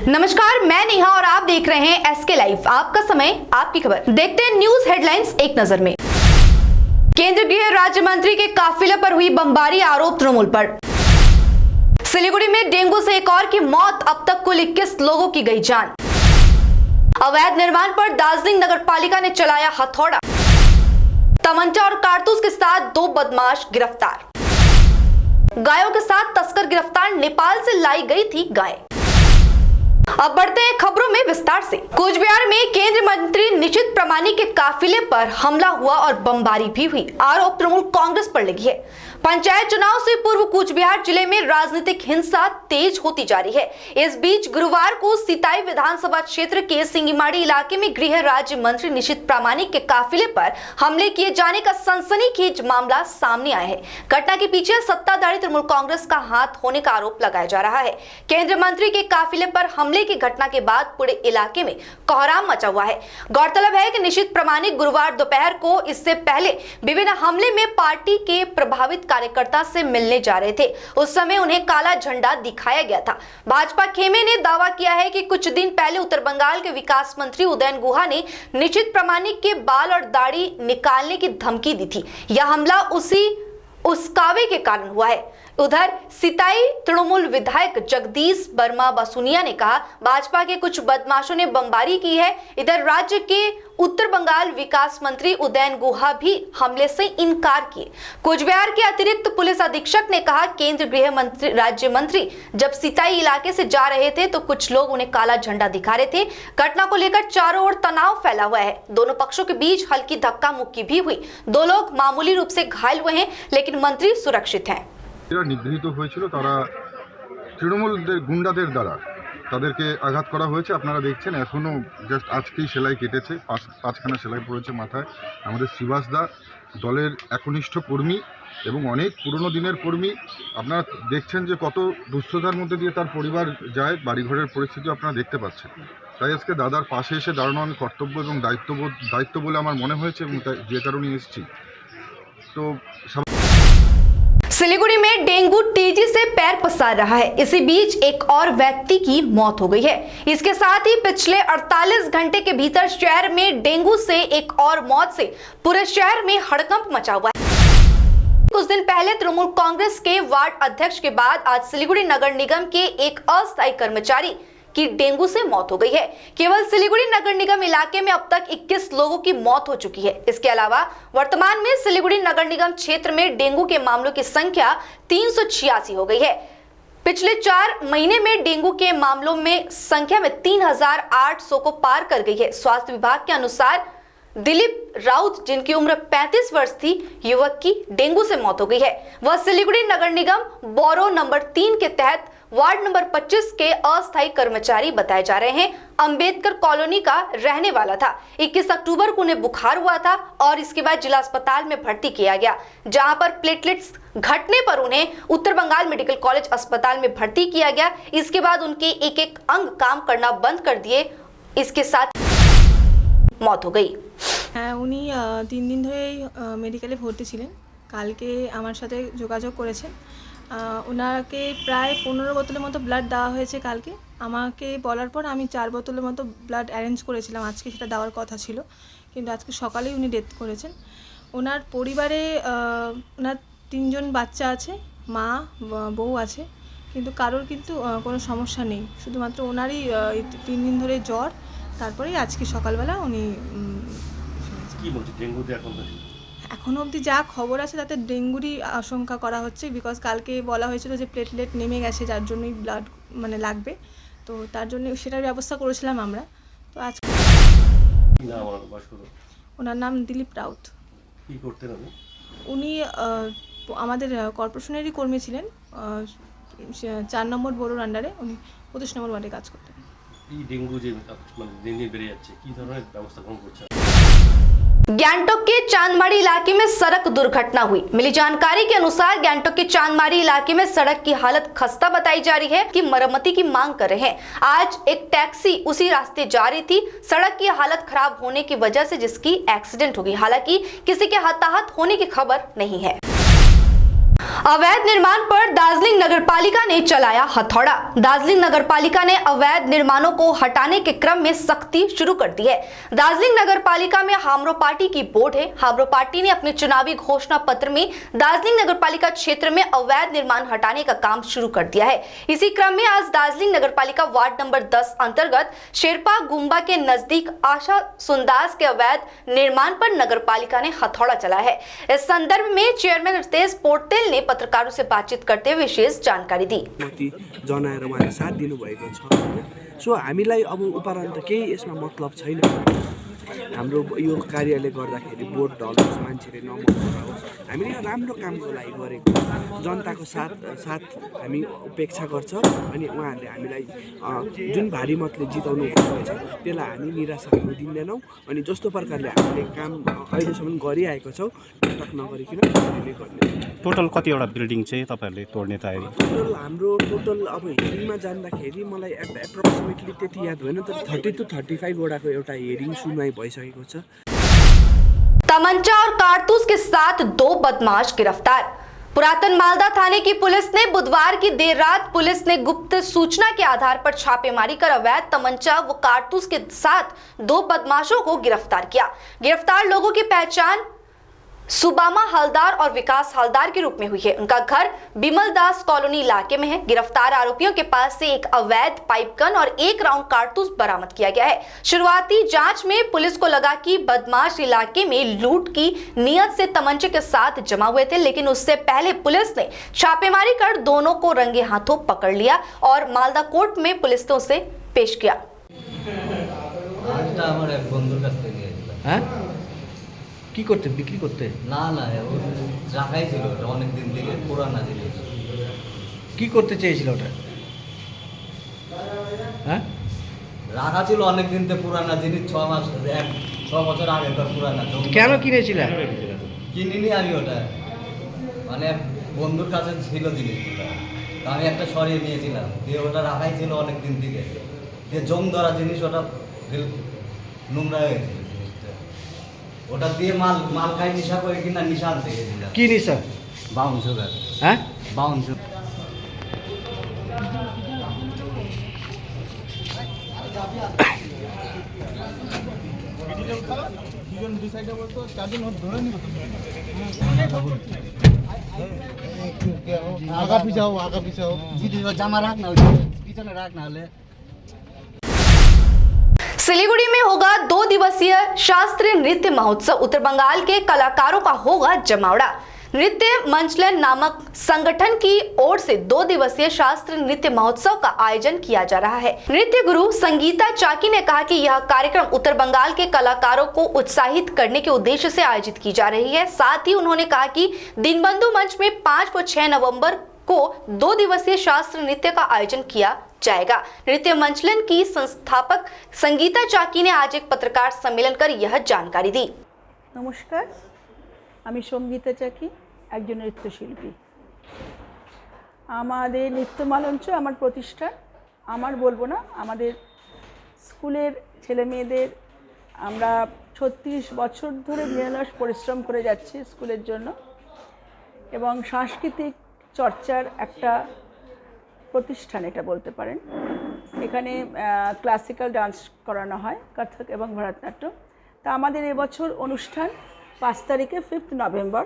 नमस्कार, मैं नेहा और आप देख रहे हैं एसके लाइव। आपका समय, आपकी खबर। देखते हैं न्यूज हेडलाइंस एक नजर में। केंद्रीय गृह राज्य मंत्री के काफिले पर हुई बमबारी, आरोप तृणमूल पर। सिलीगुड़ी में डेंगू से एक और की मौत, अब तक कुल 21 लोगों की गई जान। अवैध निर्माण पर दार्जिलिंग नगर पालिका ने चलाया हथौड़ा। तमंचा और कारतूस के साथ 2 बदमाश गिरफ्तार। गायों के साथ तस्कर गिरफ्तार, नेपाल से लाई गई थी गाय। अब बढ़ते हैं खबरों में विस्तार से। कूच बिहार में केंद्रीय मंत्री निशित प्रामाणिक के काफिले पर हमला हुआ और बमबारी भी हुई, आरोप तृणमूल कांग्रेस पर लगी है। पंचायत चुनाव से पूर्व कूच बिहार जिले में राजनीतिक हिंसा तेज होती जा रही है। इस बीच गुरुवार को सिताई विधानसभा क्षेत्र के सिंगीमाड़ी इलाके में गृह राज्य मंत्री निशित प्रामाणिक के काफिले पर हमले किए जाने का सनसनीखेज मामला सामने आया है। घटना के पीछे सत्ताधारी तृणमूल कांग्रेस का हाथ होने का आरोप लगाया जा रहा है। केंद्रीय मंत्री के काफिले पर हमले की घटना के बाद पूरे इलाके में कोहराम मचा हुआ है। गौरतलब है कि निशित प्रामाणिक गुरुवार दोपहर को इससे पहले विभिन्न हमले में पार्टी के प्रभावित कार्यकर्ता से मिलने जा रहे थे। उस समय उन्हें काला झंडा दिखाया गया था। भाजपा खेमे ने दावा किया है कि कुछ दिन पहले उत्तर बंगाल के विकास मंत्री उदयन गुहा ने निशित प्रामाणिक के बाल और दाढ़ी निकालने की धमकी दी थी। यह हमला उसी उस्कावे के कारण हुआ है। उधर सिताई तृणमूल विधायक जगदीश वर्मा बसुनिया ने कहा, भाजपा के कुछ बदमाशों ने बमबारी की है। इधर राज्य के उत्तर बंगाल विकास मंत्री उदयन गुहा भी हमले से इनकार किए। कूच बिहार के अतिरिक्त पुलिस अधीक्षक ने कहा, केंद्रीय गृह मंत्री राज्य मंत्री जब सिताई इलाके से जा रहे थे तो कुछ लोग उन्हें काला झंडा दिखा रहे थे। घटना को लेकर चारों ओर तनाव फैला हुआ है। दोनों पक्षों के बीच हल्की धक्का मुक्की भी हुई। 2 लोग मामूली रूप से घायल हुए हैं, लेकिन मंत्री सुरक्षित हैं। নিগৃহীত হয়েছিল, তারা তৃণমূলদের গুন্ডাদের দ্বারা তাদেরকে আঘাত করা হয়েছে। আপনারা দেখছেন এখনও জাস্ট আজকেই সেলাই কেটেছে, 5খানা সেলাই পড়েছে মাথায়। আমাদের শ্রীবাস দা দলের একনিষ্ঠ কর্মী এবং অনেক পুরনো দিনের কর্মী। আপনারা দেখছেন যে কত দুঃস্থতার মধ্যে দিয়ে তার পরিবার যায়, বাড়িঘরের পরিস্থিতি আপনারা দেখতে পাচ্ছেন। তাই আজকে দাদার পাশে এসে দাঁড়ানো আমি কর্তব্য এবং দায়িত্ব বলে আমার মনে হয়েছে এবং যে কারণে এসেছি। তো सिलीगुड़ी में डेंगू तेजी से पैर पसार रहा है। इसी बीच एक और व्यक्ति की मौत हो गई है। इसके साथ ही पिछले 48 घंटे के भीतर शहर में डेंगू से एक और मौत से पूरे शहर में हड़कंप मचा हुआ है। कुछ दिन पहले तृणमूल कांग्रेस के वार्ड अध्यक्ष के बाद आज सिलीगुड़ी नगर निगम के एक अस्थायी कर्मचारी की डेंगू से मौत हो गई है। केवल सिलीगुड़ी नगर निगम इलाके में अब तक 21 लोगों की मौत हो चुकी है। इसके अलावा वर्तमान में सिलीगुड़ी नगर निगम क्षेत्र में डेंगू के मामलों की संख्या 386 हो गई है। पिछले 4 महीने में डेंगू के मामलों में संख्या में 3800 को पार कर गई है। स्वास्थ्य विभाग के अनुसार दिलीप राउत, जिनकी उम्र 35 वर्ष थी, युवक की डेंगू से मौत हो गई है। वह सिलीगुड़ी नगर निगम बोरो नंबर 3 के तहत वार्ड नंबर 25 के अस्थायी कर्मचारी बताए जा रहे हैं। अंबेडकर कॉलोनी का रहने वाला था। 21 अक्टूबर को उन्हें बुखार हुआ था और इसके बाद जिला अस्पताल में भर्ती किया गया, जहां पर प्लेटलेट्स घटने पर उन्हें उत्तर बंगाल मेडिकल कॉलेज अस्पताल में भर्ती किया गया। इसके बाद उनके एक अंग काम करना बंद कर दिए। इसके साथ मौत हो गई। উনি 3 দিন ধরেই মেডিকেলে ভর্তি ছিলেন। কালকে আমার সাথে যোগাযোগ করেছেন। ওনাকে প্রায় 15 বোতলের মতো ব্লাড দেওয়া হয়েছে কালকে। আমাকে বলার পর আমি 4 বোতলের মতো ব্লাড অ্যারেঞ্জ করেছিলাম, আজকে সেটা দেওয়ার কথা ছিল, কিন্তু আজকে সকালেই উনি ডেথ করেছেন। ওনার পরিবারে ওনার 3 জন বাচ্চা আছে, মা বউ আছে, কিন্তু কারোর কিন্তু কোনো সমস্যা নেই। শুধুমাত্র ওনারই 3 দিন ধরে জ্বর, তারপরেই আজকে সকালবেলা উনি কি বলছে ডেঙ্গুতে এখনও অবধি যা খবর আছে তাতে ডেঙ্গুরই আশঙ্কা করা হচ্ছে। বিকজ কালকে বলা হয়েছিল যে প্লেটলেট নেমে গেছে, যার জন্যই ব্লাড লাগবে, তো তার জন্য সেটার ব্যবস্থা করেছিলাম আমরা। তো আজ ওনার নাম দিলীপ রাউত। কি করতেন উনি? উনি আমাদের কর্পোরেশনেরই কর্মী ছিলেন। 4 নম্বর বোরোর আন্ডারে উনি 25 নম্বর ওয়ার্ডে কাজ করতেন। এই ডেঙ্গু যে দিন দিন বেড়ে যাচ্ছে, কি ধরনের ব্যবস্থা গ্রহণ করছে? गैंगटॉक के चांदमारी इलाके में सड़क दुर्घटना हुई। मिली जानकारी के अनुसार गैंगटॉक के चांदमारी इलाके में सड़क की हालत खस्ता बताई जा रही है कि मरम्मती की मांग कर रहे हैं। आज एक टैक्सी उसी रास्ते जा रही थी। सड़क की हालत खराब होने की वजह से जिसकी एक्सीडेंट हो गई। हालांकि किसी के हताहत होने की खबर नहीं है। अवैध निर्माण पर दार्जिलिंग नगरपालिका ने चलाया हथौड़ा। दार्जिलिंग नगरपालिका ने अवैध निर्माणों को हटाने के क्रम में सख्ती शुरू कर दी है। दार्जिलिंग नगरपालिका में हामरो पार्टी की बोर्ड है। हामरो पार्टी ने अपने चुनावी घोषणा पत्र में दार्जिलिंग नगरपालिका क्षेत्र में अवैध निर्माण हटाने का काम शुरू कर दिया है। इसी क्रम में आज दार्जिलिंग नगरपालिका वार्ड नंबर 10 अंतर्गत शेरपा गुम्बा के नजदीक आशा सुंदास के अवैध निर्माण पर नगरपालिका ने हथौड़ा चलाया है। इस संदर्भ में चेयरमैन रितेश पोर्टेल ने पत्रकारों से बातचीत करते हुए विशेष जानकारी दी। जनाएर उहाँले साथ दिनुभएको छ हैन। सो हामीलाई अब उपरान्त केही यसमा मतलब छैन। हाम्रो यो कार्यले गर्दाखेरि भोट ढलोस्, मान्छेले नमत गराओस्, हामीले यो राम्रो कामको लागि गरेको जनताको साथ हामी उपेक्षा गर्छ अनि उहाँहरूले हामीलाई जुन भारी मतले जिताउनु भएको छ त्यसलाई हामी निराशा हुन दिँदैनौँ अनि जस्तो प्रकारले हामीले काम अहिलेसम्म गरिआएको छौँ नाटक नगरिकन हामीले गर्ने। टोटल कतिवटा बिल्डिङ चाहिँ तपाईहरुले तोड्ने तयारी? हाम्रो टोटल अब हेरिङमा जाँदाखेरि मलाई एप्रोक्सिमेटली त्यति याद भएन तर 30 to 35 वटाको एउटा हेरिङ सुनवाई भइसकेको छ। तमंचा और कारतूस के साथ 2 बदमाश गिरफ्तार। पुरातन मालदा थाने की पुलिस ने बुधवार की देर रात पुलिस ने गुप्त सूचना के आधार पर छापेमारी कर अवैध तमंचा व कारतूस के साथ 2 बदमाशों को गिरफ्तार किया। गिरफ्तार लोगों की पहचान सुबामा हलदार और विकास हलदार के रूप में हुई है। उनका घर बिमल दास कॉलोनी इलाके में है। गिरफ्तार आरोपियों के पास से एक अवैध पाइप गन और 1 राउंड कारतूस बरामद किया गया है। शुरुआती जांच में पुलिस को लगा कि बदमाश इलाके में लूट की नियत से तमंचे के साथ जमा हुए थे, लेकिन उससे पहले पुलिस ने छापेमारी कर दोनों को रंगे हाथों पकड़ लिया और मालदा कोर्ट में पुलिस ने उसे पेश किया। কি করতে বিক্রি করতে? না না ও রাখাই ছিল ওটা অনেক দিন থেকে পুরানা জিনিস। কি করতে চেয়েছিল ওটা? হ্যাঁ রাখা ছিল অনেক দিন থেকে পুরানা জিনিস 6 বছর আগেকার পুরানা। কেন কিনেছিল? কিনিনি আমি ওটা, মানে বন্ধুর কাছে ছিল জিনিসগুলো, তো আমি একটা সরিয়ে নিয়েছিলাম দিয়ে ওটা রাখাই ছিল অনেক দিন থেকে, দিয়ে জং ধরা জিনিস ওটা নোংরা হয়ে গেছিল। ওটা দিয়ে মাল খাই নিশা করে কিনা নিশা আনতে গেছিলাম। কি নিশা? বাউন সুগার। হ্যাঁ বাউন সুগার। আগা পিছাও জামা রাখ না, পিছনে রাখ না হলে। सिलीगुड़ी में होगा 2 दिवसीय शास्त्रीय नृत्य महोत्सव। उत्तर बंगाल के कलाकारों का होगा जमावड़ा। नृत्य मंचलन नामक संगठन की ओर से 2 दिवसीय शास्त्रीय नृत्य महोत्सव का आयोजन किया जा रहा है। नृत्य गुरु संगीता चाकी ने कहा कि यह कार्यक्रम उत्तर बंगाल के कलाकारों को उत्साहित करने के उद्देश्य से आयोजित की जा रही है। साथ ही उन्होंने कहा कि दीनबंधु मंच में 5 व 6 नवंबर को 2 दिवसीय शास्त्रीय नृत्य का आयोजन किया जाएगा। नृत्य मंचलन की संस्थापक संगीता चाकी ने आज एक पत्रकार सम्मेलन कर यह जानकारी दी। नमस्कार, আমি সঙ্গীতা চাকি, একজন নৃত্যশিল্পী। আমাদের নৃত্যমালঞ্চ আমার প্রতিষ্ঠান। আমার বলবো না, আমাদের স্কুলের ছেলে মেয়েদের আমরা 36 বছর ধরে নিরলস পরিশ্রম করে যাচ্ছি স্কুলের জন্য এবং সাংস্কৃতিক চর্চার একটা প্রতিষ্ঠান এটা বলতে পারেন। এখানে ক্লাসিক্যাল ডান্স করানো হয়, কত্থক এবং ভরতনাট্যম। তা আমাদের এবছর অনুষ্ঠান 5 তারিখে 5 নভেম্বর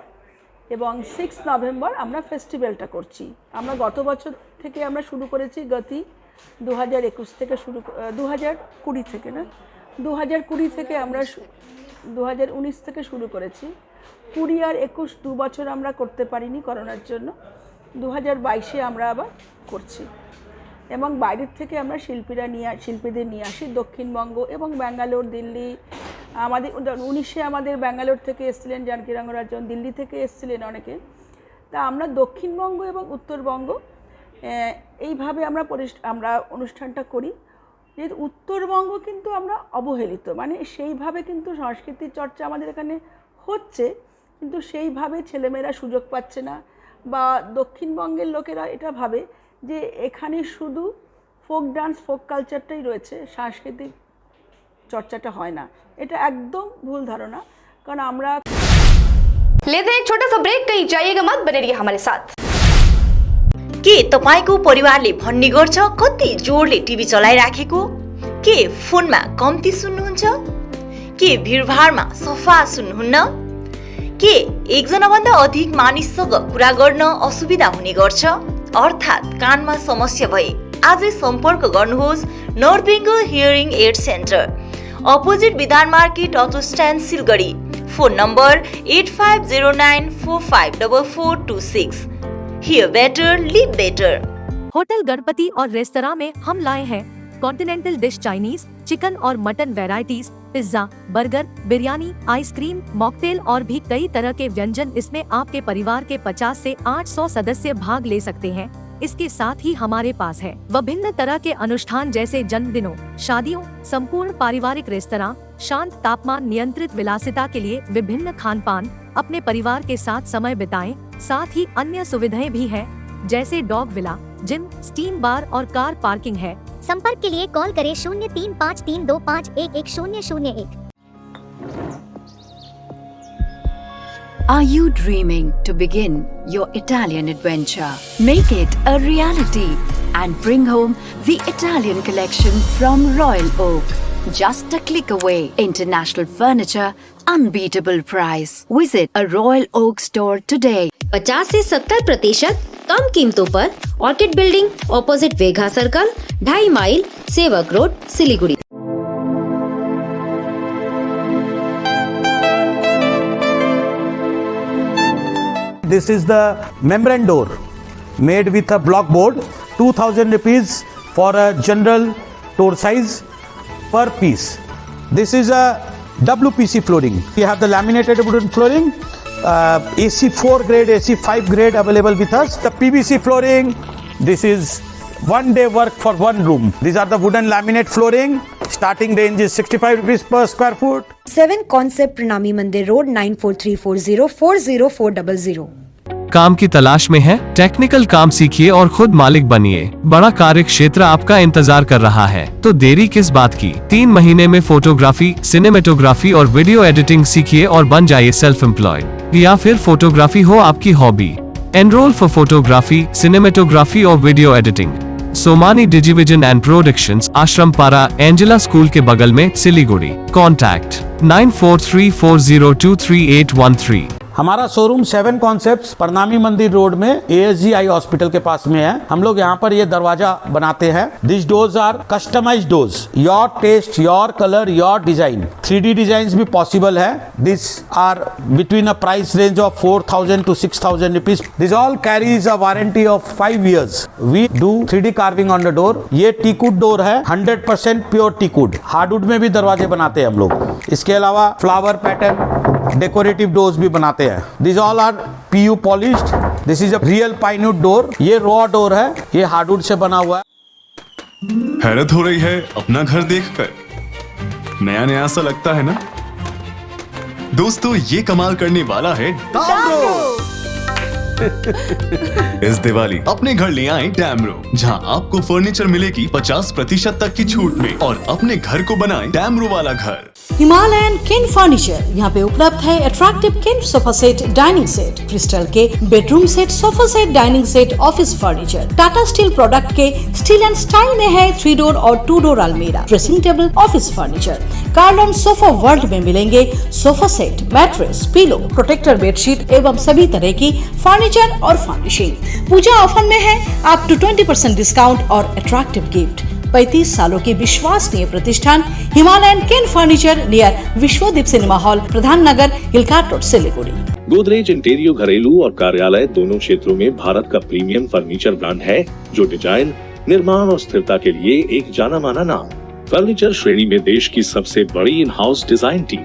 এবং 6 নভেম্বর আমরা ফেস্টিভ্যালটা করছি। আমরা গত বছর থেকে আমরা শুরু করেছি গতি 2021 থেকে 2020 থেকে না 2020 থেকে আমরা 2019 থেকে শুরু করেছি। 20 আর 21 2 বছর আমরা করতে পারিনি করোনার জন্য। 2022-এ আমরা আবার করছি এবং বাইরের থেকে আমরা শিল্পীদের নিয়ে আসি দক্ষিণবঙ্গ এবং ব্যাঙ্গালোর, দিল্লি। আমাদের 19-এ আমাদের ব্যাঙ্গালোর থেকে এসেছিলেন জানকী রঙ্গরাজন, দিল্লি থেকে এসেছিলেন অনেকে। তা আমরা দক্ষিণবঙ্গ এবং উত্তরবঙ্গ এইভাবে আমরা অনুষ্ঠানটা করি। যেহেতু উত্তরবঙ্গ কিন্তু আমরা অবহেলিত, মানে সেইভাবে কিন্তু সংস্কৃতির চর্চা আমাদের এখানে হচ্ছে কিন্তু সেইভাবে ছেলেমেয়েরা সুযোগ পাচ্ছে না, বা দক্ষিণবঙ্গের লোকেরা এটা ভাবে যে এখানে শুধু ফোক ডান্স, ফোক কালচারটাই রয়েছে, সাংস্কৃতিক চর্চাটা হয় না। এটা একদম ভুল ধারণা। কারণ আমরা लेते हैं एक छोटा सा ब्रेक, कहीं जाइएगा मत, बने रहिए हमारे साथ। के तपाईको परिवारले भन्ने गर्छ कति जोडले टिभी चलाइराखेको? के फोनमा कम्ती सुन्नुहुन्छ? के भिडभाडमा सफा सुन्नुहुन्न? के एकजनाभन्दा अधिक मानिससँग कुरा गर्न असुविधा हुने गर्छ? अर्थात् कानमा समस्या भए आजै सम्पर्क गर्नुहोस् north Bengal hearing aid centre, opposite Bidhan market, auto stand, Siliguri. Phone number 8509454426। Hear better, live better. Hotel Ganpati और रेस्तरां में हम लाए हैं कॉन्टिनेंटल डिश, चाइनीज, चिकन और mutton varieties, pizza, burger, biryani, ice cream, mocktail और भी कई तरह के व्यंजन। इसमें आपके परिवार के 50 से 800 सदस्य भाग ले सकते हैं। इसके साथ ही हमारे पास है विभिन्न तरह के अनुष्ठान जैसे जन्मदिनों, शादियों, संपूर्ण पारिवारिक रेस्तरां, शांत तापमान नियंत्रित विलासिता के लिए विभिन्न खान पान। अपने परिवार के साथ समय बिताएं। साथ ही अन्य सुविधाएं भी हैं जैसे डॉग विला, जिम, स्टीम बार और कार पार्किंग है। संपर्क के लिए कॉल करें 0353251101। Are you dreaming to begin your Italian adventure? Make it a reality and bring home the Italian collection from Royal Oak. Just a click away. International furniture, unbeatable price. Visit a Royal Oak store today. 50 से 70% कम कीमतों पर Orchid Building, opposite Vega circle, 2.5 mile, Sevoke road, Siliguri. This is the membrane door made with a block board, 2000 rupees for a general door size per piece. This is a WPC flooring. We have the laminated wooden flooring, AC4 grade, AC5 grade available with us. The PVC flooring, this is one day work for one room. These are the wooden laminate flooring. Starting range is 65 rupees per square foot. 7 Concept Pranami Mandir Road 9434040400। काम की तलाश में है? Technical काम सीखिए और खुद मालिक बनिए। बड़ा कार्य क्षेत्र आपका इंतजार कर रहा है, तो देरी किस बात की? 3 महीने में फोटोग्राफी, सिनेमेटोग्राफी और वीडियो एडिटिंग सीखिए और बन जाइए सेल्फ एम्प्लॉयड। या फिर फोटोग्राफी हो आपकी hobby? Enrol for photography, cinematography और video editing. Somani Digivision and productions, Ashram Para, Angela school के बगल में, सिलीगुड़ी। कॉन्टैक्ट 9434023813। हमारा शोरूम 7 कॉन्सेप्ट्स प्रणामी मंदिर रोड में ASG आई हॉस्पिटल के पास में है। हम लोग यहाँ पर ये दरवाजा बनाते हैं। This doors are customized doors, your taste, your colour, your design. 3D design भी पॉसिबल है। This are between a price range of 4000 to 6000 rupees. This all carries a warranty of 5 years। We do 3D carving on the door. ये teakwood door है, 100% pure teakwood. Hardwood में भी दरवाजे बनाते हैं हम लोग। इसके अलावा फ्लावर पैटर्न, डेकोरेटिव डोर्स भी बनाते हैं। These all are PU polished. This is a real pine wood door. ये रॉ डोर है, ये हार्डवुड से बना हुआ है। हैरत हो रही है अपना घर देखकर? नया नया सा लगता है ना? दोस्तों, ये कमाल करने वाला है डैम्रो। इस दिवाली अपने घर ले आए डैम्रो, जहां आपको फर्नीचर मिलेगी 50% तक की छूट में, और अपने घर को बनाएं डैम्रो वाला घर। हिमालयन किन फर्नीचर यहाँ पे उपलब्ध है। अट्रैक्टिव किन sofa set, dining set, crystal के bedroom set, sofa set, dining set, office furniture. Tata Steel product के स्टील एंड स्टाइल में है 3 डोर और 2 डोर अलमीरा, dressing table, office furniture. Carlon sofa world में मिलेंगे sofa set, mattress, pillow, protector bedsheet एवं सभी तरह की फर्नीचर और फर्निशिंग। पूजा ऑफर में है अप टू 20% डिस्काउंट और अट्रैक्टिव गिफ्ट। 35 सालों के विश्वसनीय प्रतिष्ठान Himalayan cane furniture near Vishwadeep cinema hall, Pradhan Nagar, hill cart road, Siliguri. Godrej Interio घरेलू और कार्यालय दोनों क्षेत्रों में भारत का प्रीमियम फर्नीचर ब्रांड है, जो डिजाइन, निर्माण और स्थिरता के लिए एक जाना माना नाम। फर्नीचर श्रेणी में देश की सबसे बड़ी इन हाउस डिजाइन टीम।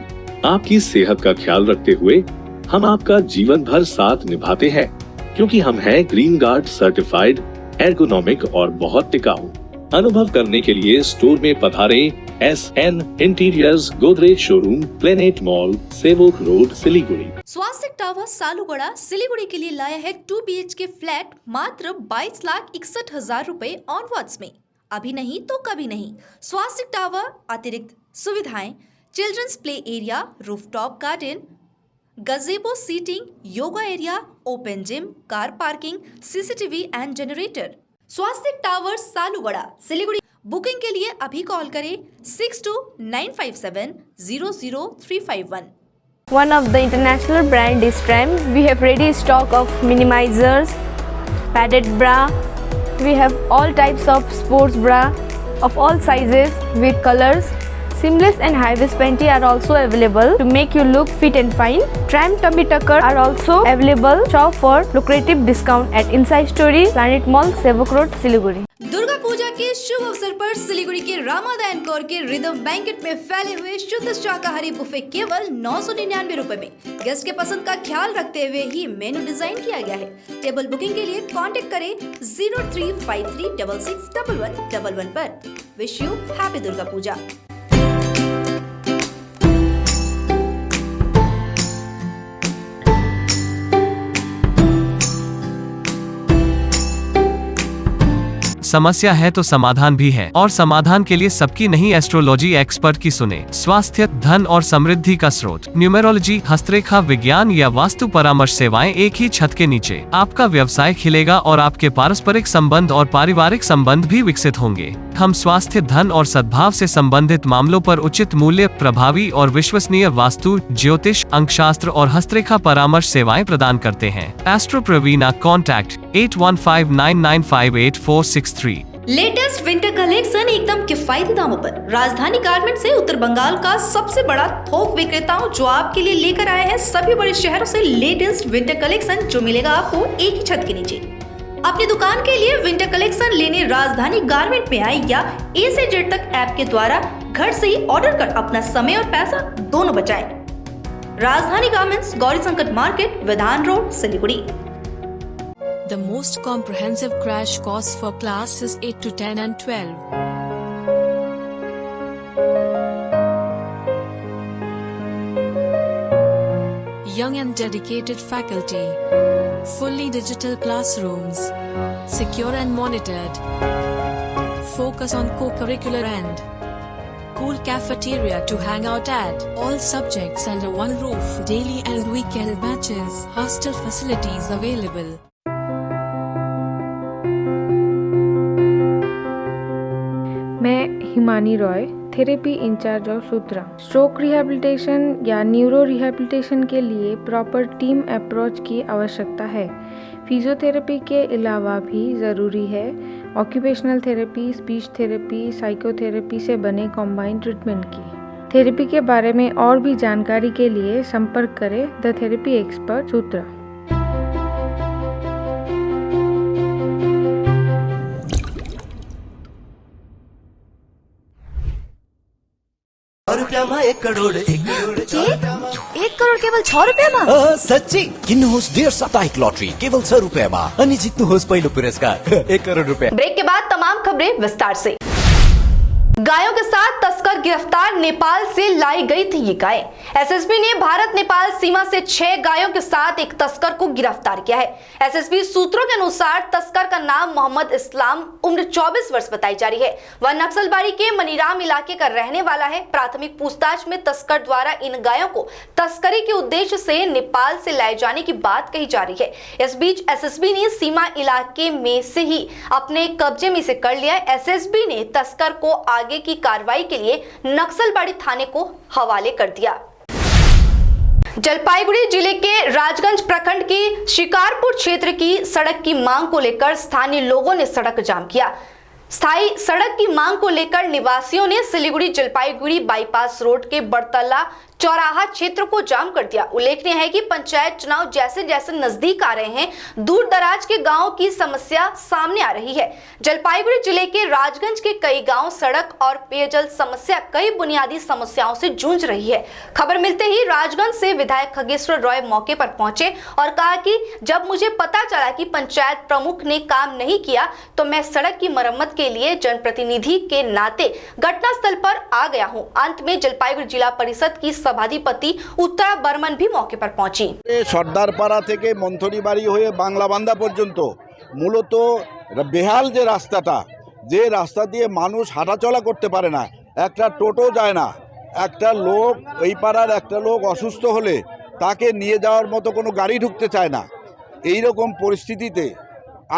आपकी सेहत का ख्याल रखते हुए हम आपका जीवन भर साथ निभाते हैं, क्योंकि हम हैं ग्रीन गार्ड सर्टिफाइड, एर्गोनॉमिक और बहुत टिकाऊ। अनुभव करने के लिए स्टोर में पधारें। SN interiors, Godrej showroom, planet mall, सेवक रोड, सिलीगुड़ी। स्वास्तिक टावर सालुगड़ा सिलीगुड़ी के लिए लाया है 2 BHK फ्लैट मात्र 22,61,000 रुपए ऑनवर्ड्स में। अभी नहीं तो कभी नहीं। स्वास्तिक टावर अतिरिक्त सुविधाएं, children's play area, rooftop garden, gazebo seating, yoga area, open gym, car parking, CCTV and generator. स्वास्थ्य टावर सालूगड़ा सिलीगुड़ी। बुकिंग के लिए अभी कॉल करें 6295700351। One of the international brand is Trem. We have ready stock of minimizers, padded bra. We have all types of sports bra of all sizes with colors. Seamless and high-waist panty are also available to make you look fit and fine. Trem tummy tucker are also available. Shop for lucrative discount at Inside Story, Planet Mall, Sevok Road, Siliguri. Durga Puja के शुभ अवसर पर सिलीगुड़ी के रामादायन कौर के rhythm banquet में फैले हुए शुद्ध शाकाहारी बुफे केवल 999 रुपए में। गेस्ट के पसंद का ख्याल रखते हुए ही मेनू डिजाइन किया गया है। टेबल बुकिंग के लिए कांटेक्ट करें 0353661111 पर। Wish you happy Durga Puja. समस्या है तो समाधान भी है, और समाधान के लिए सबकी नहीं एस्ट्रोलॉजी एक्सपर्ट की सुने। स्वास्थ्य, धन और समृद्धि का स्रोत, न्यूमेरोलॉजी, हस्तरेखा विज्ञान या वास्तु परामर्श सेवाएं एक ही छत के नीचे। आपका व्यवसाय खिलेगा और आपके पारस्परिक संबंध और पारिवारिक संबंध भी विकसित होंगे। हम स्वास्थ्य, धन और सद्भाव से संबंधित मामलों पर उचित मूल्य, प्रभावी और विश्वसनीय वास्तु, ज्योतिष, अंकशास्त्र और हस्तरेखा परामर्श सेवाएं प्रदान करते हैं। एस्ट्रो प्रवीणा, कॉन्टैक्ट 8159958463। लेटेस्ट विंटर कलेक्शन एकदम किफायती दामों पर। राजधानी गारमेंट से उत्तर बंगाल का सबसे बड़ा थोक विक्रेताओं जो आपके लिए लेकर आए हैं सभी बड़े शहरों से लेटेस्ट विंटर कलेक्शन, जो मिलेगा आपको एक ही छत के नीचे। अपनी दुकान के लिए विंटर कलेक्शन लेने राजधानी गारमेंट में आए या A से Z तक ऐप के द्वारा घर से ही ऑर्डर कर अपना समय और पैसा दोनों बचाएं। राजधानी गारमेंट्स, गौरी संकट मार्केट, विधान road, Siliguri. The most comprehensive crash course for classes 8 to 10 and 12. Young and dedicated faculty. Fully digital classrooms. Secure and monitored. Focus on co-curricular and cool cafeteria to hang out at. All subjects under one roof. Daily and weekend batches. Hostel facilities available. मैं Himani Roy, therapy in-charge of Sutra. Stroke rehabilitation या neuro rehabilitation के लिए proper team approach की आवश्यकता है। Physiotherapy के अलावा भी ज़रूरी है occupational therapy, speech therapy, psychotherapy से बने कॉम्बाइंड ट्रीटमेंट की। थेरेपी के बारे में और भी जानकारी के लिए संपर्क करें द थेरेपी एक्सपर्ट सूत्रा। रुपया 1 करोड़ 1 करोड़ केवल 6 रुपैयाँमा? सच्ची किन्नुहोस् डेढ साप्ताहिक लटरी केवल 6 रुपैयाँमा अनि जित्नुहोस् पहिलो पुरस्कार 1 करोड़ रुपया। ब्रेक के बाद तमाम खबरें विस्तार से। गायों के साथ तस्कर गिरफ्तार, नेपाल से लाई गई थी ये गाय। एसएसबी ने भारत नेपाल सीमा से 6 गायों के साथ एक तस्कर को गिरफ्तार किया है। एसएसबी सूत्रों के अनुसार तस्कर का नाम मोहम्मद इस्लाम, उम्र 24 वर्ष बताई जा रही है। वह नक्सलबाड़ी के मनीराम इलाके का रहने वाला है। प्राथमिक पूछताछ में तस्कर द्वारा इन गायों को तस्करी के उद्देश्य से नेपाल से लाए जाने की बात कही जा रही है। इस बीच एसएसबी ने सीमा इलाके में से ही अपने कब्जे में से कर लिया। एसएसबी ने तस्कर को आगे की कार्रवाई के लिए नक्सलबाड़ी थाने को हवाले कर दिया। जलपाईगुड़ी जिले के राजगंज प्रखंड की शिकारपुर क्षेत्र की सड़क की मांग को लेकर स्थानीय लोगों ने सड़क जाम किया। स्थायी सड़क की मांग को लेकर निवासियों ने सिलीगुड़ी जलपाईगुड़ी बाईपास रोड के बड़तला चौराहा क्षेत्र को जाम कर दिया। उल्लेखनीय है कि पंचायत चुनाव जैसे जैसे नजदीक आ रहे हैं, दूर दराज के गांवों की समस्या सामने आ रही है। जलपाईगुड़ी जिले के राजगंज के कई गांव सड़क और पेयजल समस्या कई बुनियादी समस्याओं से जूझ रही है। खबर मिलते ही राजगंज से विधायक खगेश्वर रॉय मौके पर पहुंचे और कहा कि जब मुझे पता चला कि पंचायत प्रमुख ने काम नहीं किया तो मैं सड़क की मरम्मत के लिए जनप्रतिनिधि के नाते घटनास्थल पर आ गया हूं। अंत में जलपाईगुड़ी जिला परिषद की सभाधिपति उत्तरा बर्मन भी मौके पर पहुंची। সর্দারপাড়া থেকে মন্থরিবাড়ি হয়ে বাংলাবান্ধা পর্যন্ত মূলত বেহাল যে রাস্তা দিয়ে মানুষ হাঁটাচলা করতে পারে না, একটা টোটো যায় না, একটা লোক এই পাড়ার একটা লোক অসুস্থ হলে তাকে নিয়ে যাওয়ার মতো কোনো গাড়ি ঢুকতে চায় না। এই রকম পরিস্থিতিতে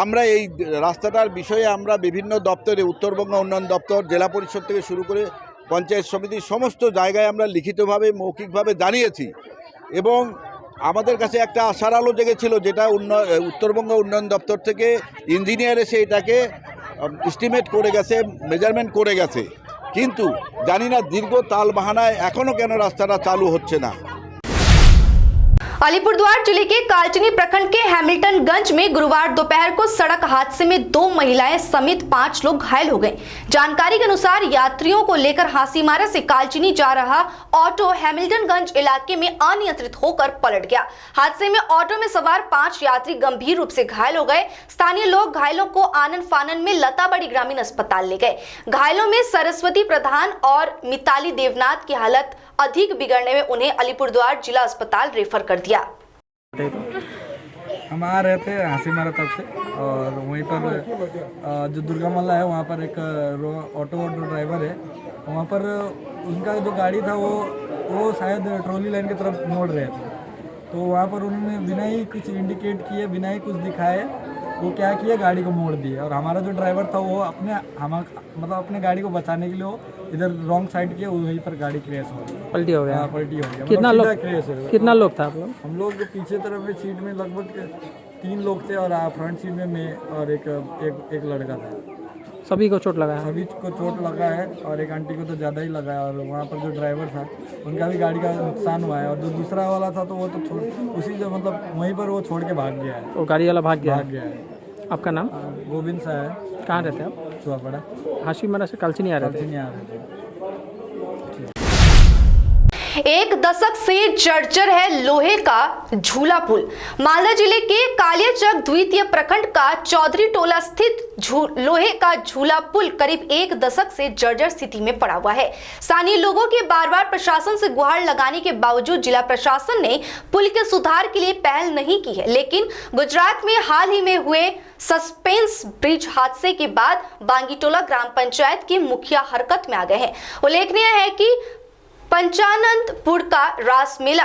আমরা এই রাস্তাটার বিষয়ে আমরা বিভিন্ন দপ্তরে, উত্তরবঙ্গ উন্নয়ন দপ্তর, জেলা পরিষদ থেকে শুরু করে পঞ্চায়েত সমিতির সমস্ত জায়গায় আমরা লিখিতভাবে মৌখিকভাবে জানিয়েছি এবং আমাদের কাছে একটা আশার আলো জেগেছিল, যেটা উত্তরবঙ্গ উন্নয়ন দপ্তর থেকে ইঞ্জিনিয়ার এসে এটাকে এস্টিমেট করে গেছে, মেজারমেন্ট করে গেছে, কিন্তু জানি না দীর্ঘ তালবাহানায় এখনও কেন রাস্তাটা চালু হচ্ছে না। अलीपुरद्वार जिले के कालचिनी प्रखंड के हैमिल्टनगंज में गुरुवार दोपहर को सड़क हादसे में 2 महिलाएं समेत 5 लोग घायल हो गए। जानकारी के अनुसार यात्रियों को लेकर हासीमारा से कालचिनी जा रहा ऑटो हैमिल्टनगंज इलाके में अनियंत्रित होकर पलट गया। हादसे में ऑटो में सवार 5 यात्री गंभीर रूप से घायल हो गए। स्थानीय लोग घायलों को आनन फानन में लताबड़ी ग्रामीण अस्पताल ले गए। घायलों में सरस्वती प्रधान और मिताली देवनाथ की हालत अधिक बिगड़ने में उन्हें अलीपुरद्वार जिला अस्पताल रेफर कर दिया। हम आ रहे थे हासीमारा तक से और वहीं पर जो दुर्गा मल्ला है वहाँ पर एक ऑटो ड्राइवर है, वहाँ पर उनका जो गाड़ी था वो शायद ट्रॉली लाइन की तरफ मोड़ रहे थे, तो वहाँ पर उन्होंने बिना ही कुछ इंडिकेट किए, बिना ही कुछ दिखाए वो क्या किया, गाड़ी को मोड़ दिया। और हमारा जो ड्राइवर था वो अपने गाड़ी को बचाने के लिए वो इधर रॉन्ग साइड किया, वहीं पर गाड़ी क्रैश हो गई, पलटी हो गया। पलटी हो गया। कितना लोग क्रैश हो गया? कितना लोग था आप लोग? हम लोग पीछे तरफ में सीट में लगभग 3 लोग थे और फ्रंट सीट में मैं और एक लड़का था। सभी को चोट लगा है? सभी को चोट लगा है और एक आंटी को तो ज़्यादा ही लगा है। और वहाँ पर जो ड्राइवर था उनका भी गाड़ी का नुकसान हुआ है और जो दूसरा वाला था तो वो तो उसी जो वहीं पर वो छोड़ के भाग गया है। वो गाड़ी वाला भाग गया है। आपका नाम? गोविंद सा है। कहाँ रहते हैं आप? चुआपड़ा। हासीमारा से कालचिनी आ रहे थे। एक दशक से जर्जर है लोहे का झूला पुल। मालदा जिले के कालियाचक द्वितीय प्रखंड का चौधरी टोला स्थित लोहे का झूला पुल करीब 1 दशक से जर्जर स्थिति में पड़ा हुआ है। स्थानीय लोगों के बार-बार प्रशासन से गुहार लगाने के बावजूद जिला प्रशासन ने पुल के सुधार के लिए पहल नहीं की है। लेकिन गुजरात में हाल ही में हुए सस्पेंस ब्रिज हादसे के बाद बांगीटोला ग्राम पंचायत के मुखिया हरकत में आ गए हैं। उल्लेखनीय है कि पंचानंदपुर का रास मेला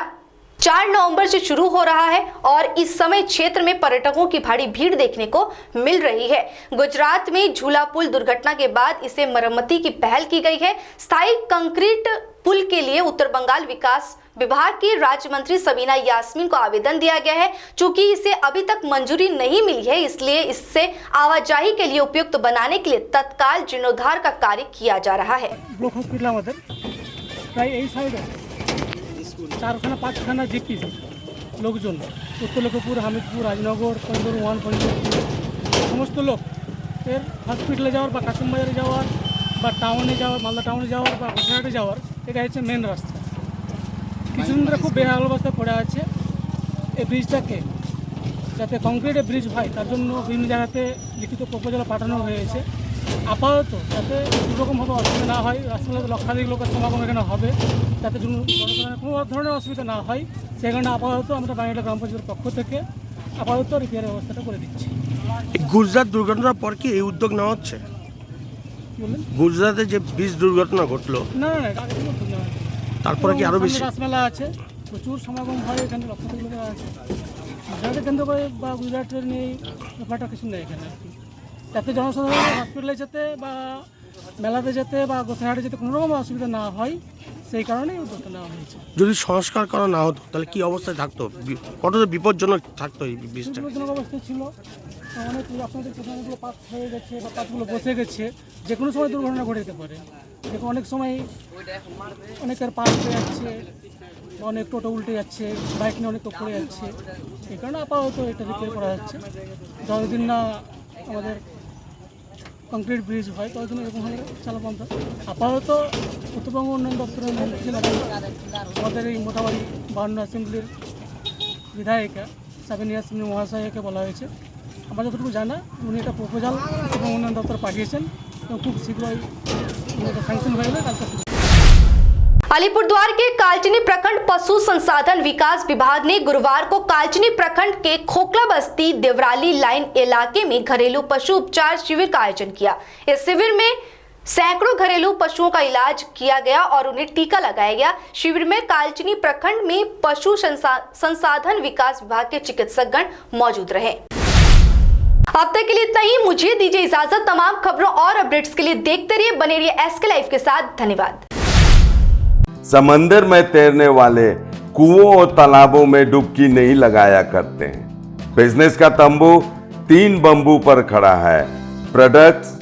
4 नवंबर से शुरू हो रहा है और इस समय क्षेत्र में पर्यटकों की भारी भीड़ देखने को मिल रही है। गुजरात में झूला पुल दुर्घटना के बाद इसे मरम्मती की पहल की गई है। स्थायी कंक्रीट पुल के लिए उत्तर बंगाल विकास विभाग की राज्य मंत्री सबीना यास्मीन को आवेदन दिया गया है। चूंकि इसे अभी तक मंजूरी नहीं मिली है, इसलिए इससे आवाजाही के लिए उपयुक्त बनाने के लिए तत्काल जीर्णोद्धार का कार्य किया जा रहा है। প্রায় এই সাইডে 4খানা 5খানা জিপি লোকজন, উত্তরলক্ষ্মীপুর, হামিদপুর, রাজনগর, পঞ্চগড় 1, পঞ্চগড় 2 সমস্ত লোক এর হসপিটালে যাওয়ার বা কাশিমবাজারে যাওয়ার বা টাউনে যাওয়ার, মালদা টাউনে যাওয়ার বা ঘোষাঘাটে যাওয়ার, এটা হচ্ছে মেন রাস্তা। কিছুদিন ধরে খুব বেহাল অবস্থায় পড়ে আছে। এই ব্রিজটাকে যাতে কংক্রিটের ব্রিজ হয় তার জন্য বিভিন্ন জায়গাতে লিখিত প্রপোজাল পাঠানো হয়েছে। আপাতত যাতে দুরকমভাবে অসুবিধা না হয়, রাস্তাতে লক্ষাধিক লোকের সমাগম এখানে হবে, যাতে কোনো ধরনের অসুবিধা না হয়, সেই কারণে আপাতত আমরা বাংলা গ্রাম পঞ্চায়েতের পক্ষ থেকে আপাতত রিপেয়ারের ব্যবস্থাটা করে দিচ্ছি। গুজরাট দুর্ঘটনার পর কি এই উদ্যোগ নেওয়া হচ্ছে? গুজরাটে যে ব্রিজ দুর্ঘটনা ঘটলো, না না আগে থেকে উদ্যোগ নেওয়া হচ্ছে। তারপরে কি আরো বেশি? রাসমেলা আছে, প্রচুর সমাগম হয় এখানে, লক্ষাধিক লোক আছে। গুজরাটে কেন্দ্র করে বা গুজরাটের নিয়ে ব্যাপারটা কিছু নেই এখানে আর কি। যাতে জনসাধারণ হসপিটালে যেতে বা মেলাতে যেতে বা গোসাইহাটে যেতে কোনো রকম অসুবিধা না হয়, সেই কারণেই উদ্যোগটা নেওয়া হয়েছে। যদি সংস্কার করা না হতো তাহলে কি অবস্থায় থাকতো? কতটা বিপজ্জনক থাকতো এই ব্রিজটা? বিপজ্জনক অবস্থায় ছিল। অনেক আপনাদের প্রধানগুলো পাত হয়ে গেছে বা পাতগুলো বসে গেছে, যে কোনো সময় দুর্ঘটনা ঘটে যেতে পারে। দেখুন অনেক সময় অনেকের পা উঠে যাচ্ছে, অনেক টোটো উল্টে যাচ্ছে, বাইক নিয়ে অনেক পড়ে যাচ্ছে। এই কারণে আপাতত এটা রিপেয়ার করা যাচ্ছে। যতদিন না আমাদের কংক্রিট ব্রিজ হয় ততদিন এরকম হলে চালাবো আমরা। আপাতত উত্তরবঙ্গ উন্নয়ন দপ্তরের আমাদের এই মোটামুটি 52 অ্যাসেম্বলির বিধায়িকা সাবিনা ইয়াসমিন মহাশয়কে বলা হয়েছে। আমরা যতটুকু জানা উনি একটা প্রপোজাল এবং উন্নয়ন দপ্তর পাঠিয়েছেন এবং খুব শীঘ্রই এটা স্যাংশন হয়ে গেলে কাজটা। अलीपुरद्वार के कालचिनी प्रखंड पशु संसाधन विकास विभाग ने गुरुवार को कालचिनी प्रखंड के खोखला बस्ती देवराली लाइन इलाके में घरेलू पशु उपचार शिविर का आयोजन किया। इस शिविर में सैकड़ों घरेलू पशुओं का इलाज किया गया और उन्हें टीका लगाया गया। शिविर में कालचिनी प्रखंड में पशु संसाधन विकास विभाग के चिकित्सकगण मौजूद रहे। अब तक के लिए इतना ही, मुझे दीजिए इजाजत। तमाम खबरों और अपडेट्स के लिए देखते रहिए, बने रहिए एसके लाइव के साथ। धन्यवाद। समंदर में तैरने वाले कुओं और तालाबों में डुबकी नहीं लगाया करते हैं। बिजनेस का तंबू 3 बंबू पर खड़ा है: प्रोडक्ट्स,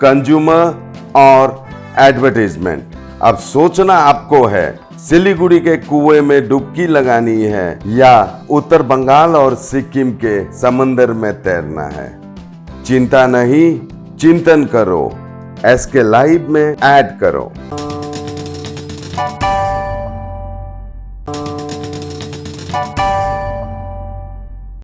कंज्यूमर और एडवर्टाइजमेंट। अब सोचना आपको है, सिलीगुड़ी के कुएं में डुबकी लगानी है या उत्तर बंगाल और सिक्किम के समंदर में तैरना है। चिंता नहीं, चिंतन करो, एसके लाइव में ऐड करो।